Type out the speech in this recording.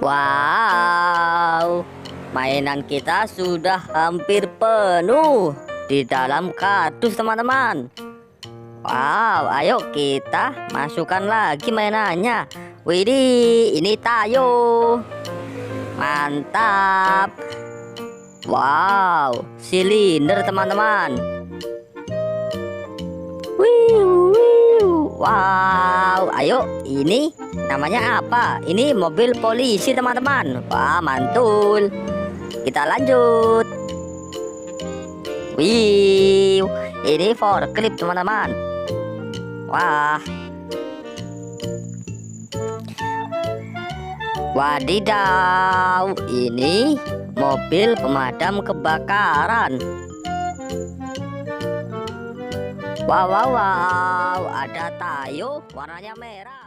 Wow, mainan kita sudah hampir penuh di dalam kardus, teman-teman. Wow, ayo kita masukkan lagi mainannya. Widih, ini Tayo. Mantap. Wow, silinder, teman-teman. Wow, ayo, ini namanya apa? Ini mobil polisi, teman-teman. Wah, mantul. Kita lanjut. Wih, ini forklift, teman-teman. Wah. Wadidaw, ini mobil pemadam kebakaran. Wow, wow, wow, ada Tayo warnanya merah.